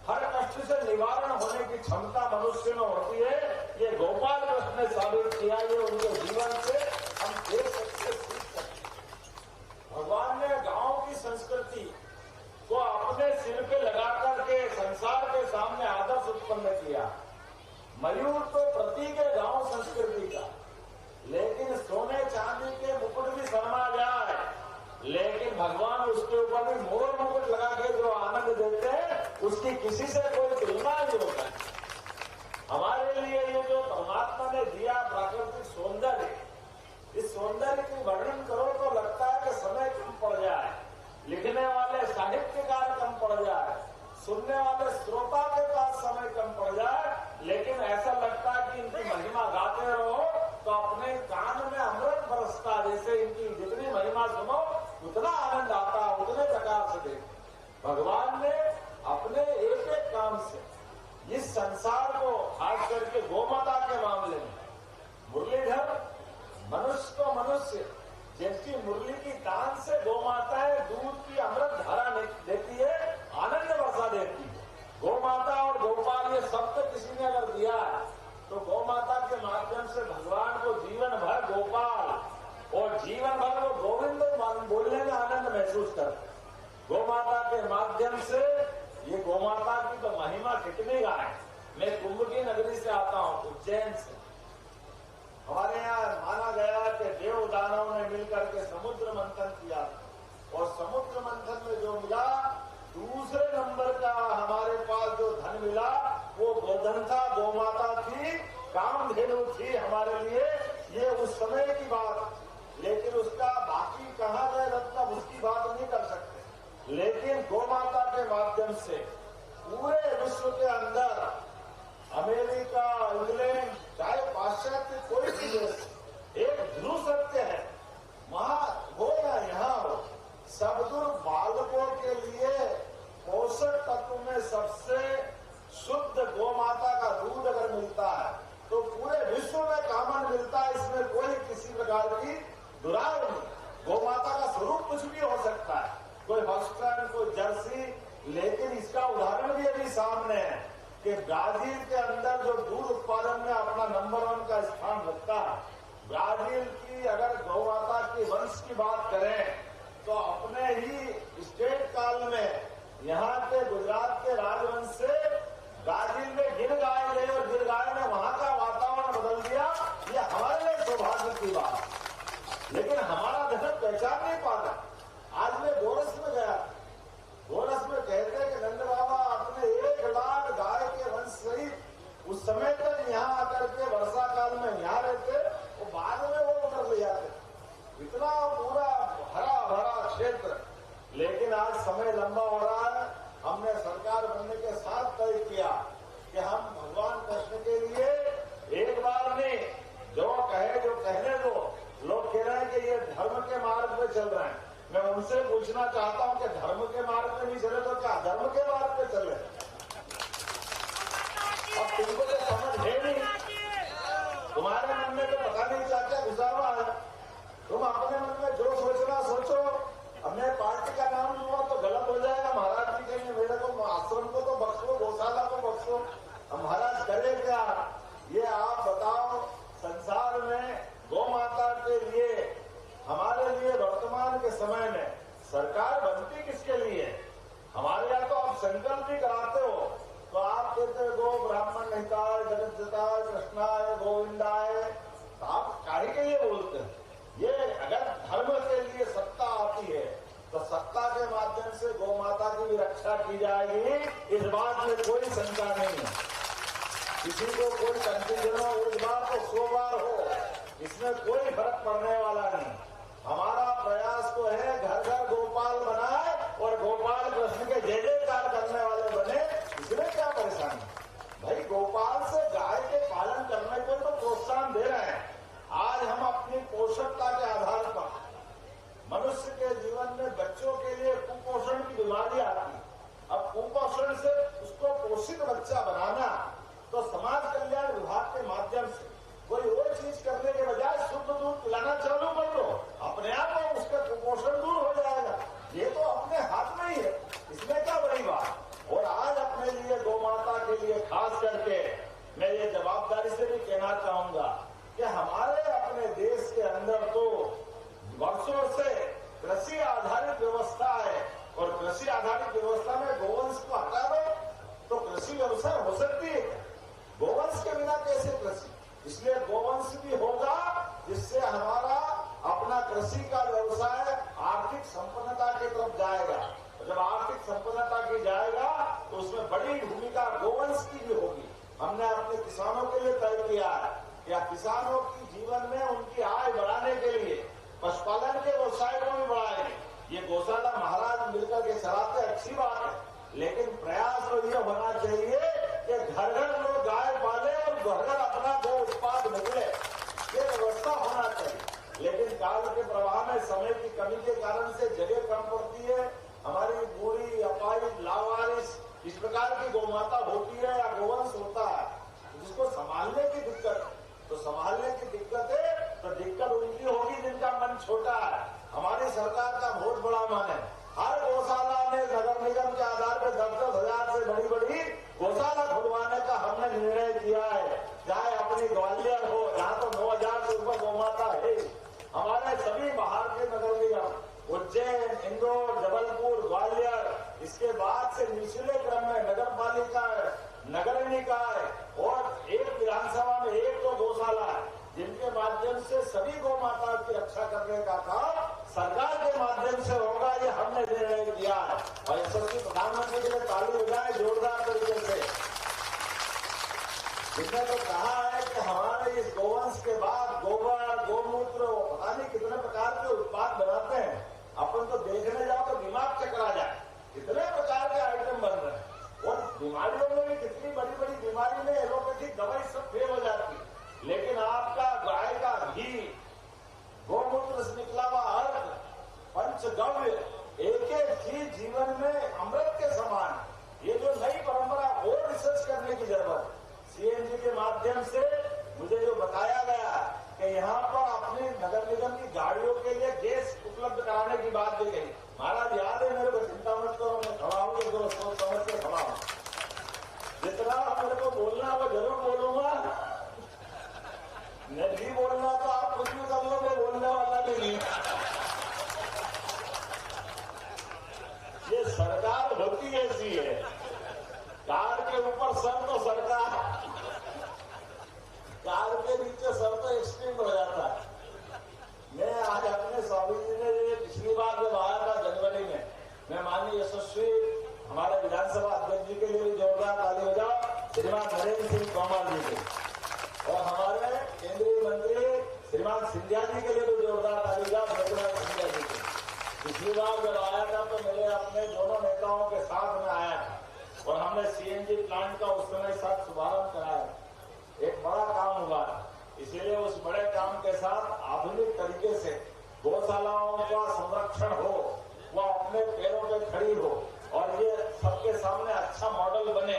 हर कष्ट से निवारण होने की क्षमता मनुष्य में होती है। ये गोपाल कृष्ण ने साबित किया, ये उनके जीवन से हम देख सकते, सीख सकते। भगवान ने गांव की संस्कृति को अपने सिर पे लगा करके संसार के सामने आदर्श उत्पन्न किया। मयूर तो प्रतीक है गांव संस्कृति का, लेकिन सोने चांदी के मुकुट भी शर्मा जाए, लेकिन भगवान उसके ऊपर भी मोर मुकुट लगा के जो आनंद देते हैं उसकी किसी से कोई तुलना नहीं होता। हमारे लिए ये जो परमात्मा ने दिया प्राकृतिक सौंदर्य, इस सौंदर्य की वर्णन करो तो लगता है कि समय कम पड़ जाए, लिखने वाले साहित्यकार कम पड़ जाए, सुनने वाले श्रोता के पास समय कम पड़ जाए, लेकिन ऐसा लगता है कि इनकी महिमा गाते रहो तो अपने कान में अमृत बरसता, जैसे इनकी जितनी महिमा सुनो उतना आनंद आता, उतने प्रकार से देखो। भगवान ने अपने एक एक काम से इस संसार को, खास करके गोमाता के मामले में, मुरलीधर मनुष्य को मनुष्य जिनकी मुरली की दान से गोमाताएं दूध की अमृत धारा देती है, आनंद वर्षा देती है। गोमाता और गोपाल ये सब तो किसी ने अगर दिया है तो गोमाता के माध्यम से भगवान को जीवन भर गोपाल और जीवन भर वो गोविंद बोलने में आनंद महसूस करते। गोमाता के माध्यम से ये गोमाता की तो महिमा कितनी गाय। मैं कुंभ की नगरी से आता हूँ, उज्जैन से। हमारे यहाँ माना गया कि देव दानव ने मिलकर के समुद्र मंथन किया और समुद्र मंथन में जो मिला, दूसरे नंबर का हमारे पास जो धन मिला वो गोधन था, गोमाता थी, कामधेनु थी हमारे लिए। ये उस समय की बात, लेकिन उसका बाकी कहाँ गए रत्न उसकी बात नहीं कर सकते। लेकिन गोमाता के माध्यम से पूरे विश्व के अंदर अमेरिका, इंग्लैंड, चाहे पाश्चात्य कोई भी देश, एक ध्रुव सत्य है, वहां हो या यहाँ हो, सबदुर बालकों के लिए पोषक तत्व में सबसे शुद्ध गोमाता का दूध अगर मिलता है तो पूरे विश्व में कामन मिलता है। इसमें कोई किसी प्रकार की दुराव नहीं। गोमाता का स्वरूप कुछ भी हो सकता है, कोई हॉस्टन, कोई जर्सी, लेकिन इसका उदाहरण भी अभी सामने है कि ब्राजील के अंदर जो दूध उत्पादन में अपना नंबर 1 का स्थान रखता है। ब्राजील की अगर गौमाता की वंश की बात करें तो अपने ही स्टेट काल में यहाँ के गुजरात के राजवंश से ब्राजील में गिर गाय गए और गिर गाय ने वहां का वातावरण बदल दिया। ये हमारे लिए सौभाग्य की बात, लेकिन हमारा धर्म पहचान नहीं पाता। आज मैं गोरस में गया, गोरस में कहते हैं कि नंद बाबा अपने 1 लाख गाय के वंश सहित उस समय तक यहाँ आकर के वर्षा काल में यहाँ रहते, वो बाद में वो उतर ले जाते। इतना पूरा हरा भरा क्षेत्र, लेकिन आज समय लंबा हो रहा है। हमने सरकार बनने के साथ तय किया कि हम भगवान कृष्ण के लिए एक बार नहीं, जो कहने दो। लोग कह रहे हैं कि ये धर्म के मार्ग पे चल रहे हैं। मैं उनसे पूछना चाहता हूं कि धर्म के मार्ग पे नहीं चले तो क्या धर्म के मार्ग पे चले? अब तुमको तो समझ है नहीं, तुम्हारे मन में तो पता नहीं क्या क्या घुसा हुआ है। तुम अपने मन में जो सोचना सोचो। अब मैं पार्टी का नाम लूंगा तो गलत हो जाएगा। महाराज जी कहेंगे मेरे को आश्रम को तो बख्शो, गौशाला को बख्शो। अब महाराज करे क्या? ये आप बताओ। संसार में गौ माता के लिए, हमारे लिए वर्तमान के समय में सरकार बनती किसके लिए? हमारे यहाँ तो आप संकल्प भी कराते हो तो आप कहते हो गो ब्राह्मण हिताय जगत जताय कृष्णाय गोविंदाय, तो आप काहे के लिए बोलते हैं? ये अगर धर्म के लिए सत्ता आती है तो सत्ता के माध्यम से गौ माता की भी रक्षा की जाएगी, इस बात में कोई शंका नहीं है। किसी को कोई कंफ्यूजन हो, इस बार तो 100 बार हो, इसमें कोई फर्क पड़ने वाला नहीं। हमारा प्रयास तो है घर घर गोपाल बनाए और गोपाल कृष्ण के जय जयकार करने वाले बने। इसमें क्या परेशानी? भाई गोपाल से गाय के पालन करने को तो प्रोत्साहन दे रहे हैं। आज हम अपनी पोषकता के आधार पर मनुष्य के जीवन में बच्चों के लिए कुपोषण की बीमारी आती है। अब कुपोषण से उसको पोषित बच्चा बनाना तो समाज कल्याण विभाग के माध्यम से कोई और चीज करने के बजाय शुद्ध दूध पिलाना चालू कर दो, अपने आप उसका कुपोषण दूर हो जाएगा। ये तो अपने हाथ में ही है, इसमें क्या बड़ी बात। और आज अपने लिए गौ माता के लिए खास करके मैं ये जवाबदारी से भी कहना चाहूंगा कि हमारे अपने देश के अंदर तो वर्षों से कृषि आधारित व्यवस्था है और कृषि आधारित व्यवस्था में गोवंश को हटा दो तो कृषि व्यवसाय हो सकती है। गोवंश के बिना कैसे कृषि? इसलिए गोवंश भी होगा जिससे हमारा अपना कृषि का व्यवसाय आर्थिक संपन्नता की तरफ जाएगा। जब आर्थिक संपन्नता की जाएगा तो उसमें बड़ी भूमिका गोवंश की भी होगी। हमने अपने किसानों के लिए तय किया है कि किसानों की जीवन में उनकी आय बढ़ाने के लिए पशुपालन के व्यवसाय को भी बढ़ाएंगे। ये गौशाला महाराज मिलकर के चलाते अच्छी बात है, लेकिन प्रयास तो ये होना चाहिए कि घर घर लोग गाय पाले और घर घर अपना गो उत्पाद निकले, ये व्यवस्था होना चाहिए। लेकिन काल के प्रवाह में समय की कमी के कारण से जगह कम पड़ती है। हमारी बूढ़ी अपाहिज लावारिस इस प्रकार की गौमाता होती है या गोवंश होता है, जिसको संभालने की दिक्कत है। तो संभालने की दिक्कत है तो दिक्कत उनकी होगी जिनका मन छोटा है। हमारी सरकार का बहुत बड़ा मन है। हर गौशाला में नगर निगम के आधार पर 10-10 हजार से बड़ी बड़ी गौशाला खुलवाने का हमने निर्णय किया है। चाहे अपनी ग्वालियर हो, जहाँ तो 9,000 से ऊपर गौमाता है। हमारे सभी बाहर के नगर निगम उज्जैन, इंदौर, जबलपुर, ग्वालियर, इसके बाद से निचले क्रम में नगर पालिका, नगर निकाय और एक विधानसभा में एक तो गौशाला है, जिनके माध्यम से सभी गौ माताओं की रक्षा करने का काम सरकार के माध्यम से होगा। ये हमने निर्णय किया है और यशस्वी प्रधानमंत्री के लिए ताली बजाएं जोरदार तरीके से। जिसने तो कहा है कि हमारे इस गोवंश के बाद गोबर, गोमूत्र, पता नहीं कितने प्रकार के उत्पाद बनाते हैं। अपन तो देखने जाओ तो दिमाग चकरा जाए, कितने प्रकार के आइटम बन रहे हैं। और बीमारियों में भी कितनी बड़ी बड़ी बीमारी में एलोपैथिक दवाई सब फेल हो जाती है। लेकिन आपका गाय का घी, गोमूत्र से निकला हुआ अर्क, पंचगव्य, एक एक चीज जीवन में अमृत के समान। ये जो नई परंपरा और रिसर्च करने की जरूरत है। सीएनजी के माध्यम से मुझे जो बताया गया कि यहाँ पर अपने नगर निगम की गाड़ियों के लिए गैस उपलब्ध कराने की बात भी कही। महाराज याद है मेरे को, चिंता मत करो, मैं खड़ा हूँ, जो सोच समझ के खड़ा हूँ। जितना मेरे को बोलना वो जरूर बोलूंगा, नहीं बोलना तो आप कुछ भी कर लो, मैं बोलने वाला नहीं। ये सरकार होती ऐसी है, कार के ऊपर सर तो सरकार, कार के नीचे सर तो एक्सट्रीम हो जाता है। मैं आज अपने स्वामी जी ने पिछली बार जब आया था जनवरी में, मैं माननीय यशस्वी हमारे विधानसभा अध्यक्ष जी के लिए भी जोरदार ताली बजाओ, श्रीमान नरेंद्र सिंह तोमर जी के, और हमारे केंद्रीय मंत्री श्रीमान सिंधिया जी के लिए भी जोरदार ताली बजाओ, सिंधिया जी के। पिछली बार जब आया था तो मेरे अपने दोनों नेताओं के साथ में आया और हमने सीएनजी प्लांट का उस समय साथ शुभारंभ कराया। एक बड़ा काम हुआ, इसीलिए उस बड़े काम के साथ आधुनिक तरीके से गौशालाओं का संरक्षण हो, वह अपने पैरों पे खड़ी हो और ये सबके सामने अच्छा मॉडल बने,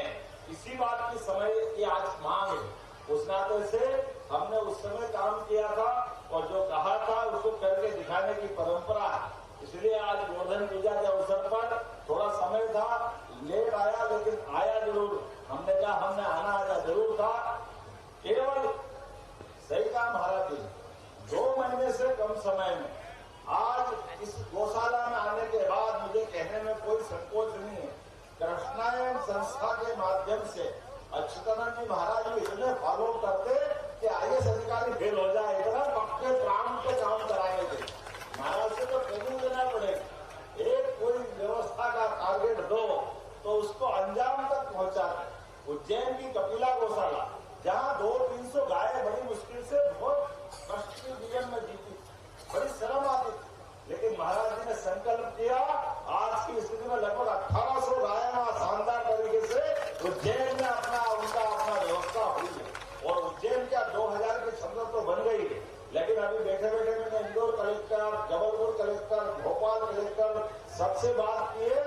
इसी बात की समय की आज मांग है। उस नाते से हमने उस समय काम किया था और जो कहा था उसको करके दिखाने की परंपरा है। इसलिए आज गोवर्धन पूजा के अवसर पर थोड़ा समय था, लेट आया, लेकिन आया जरूर। हमने कहा हमने आना जरूर था। केवल सही काम हारा थी 2 महीने से कम समय में आज इस गौशाला में आने के बाद मुझे कहने में कोई संकोच नहीं है। कृष्णायन संस्था के माध्यम से अच्युतानंद जी महाराज भी इतने फॉलो करते कि आईएएस अधिकारी फेल हो जाए, इतना पक्के प्राण के काम कराए थे। महाराज से तो ट्रेनिंग देना पड़ेगा। एक कोई व्यवस्था का टारगेट दो तो उसको अंजाम तक पहुंचाते। उज्जैन की कपिला गौशाला, जहाँ 200-300 गायें बड़ी मुश्किल से बहुत कष्ट के जीवन में जीती, बड़ी शर्म आती, लेकिन महाराज जी ने संकल्प किया। आज की स्थिति में लगभग 1800 गायें शानदार तरीके से उज्जैन में अपना व्यवस्था हुई है और उज्जैन क्या 2000 की क्षमता तो बन गई है। लेकिन अभी बैठे बैठे मैंने Indore collector, Jabalpur collector, Bhopal collector सबसे बात की है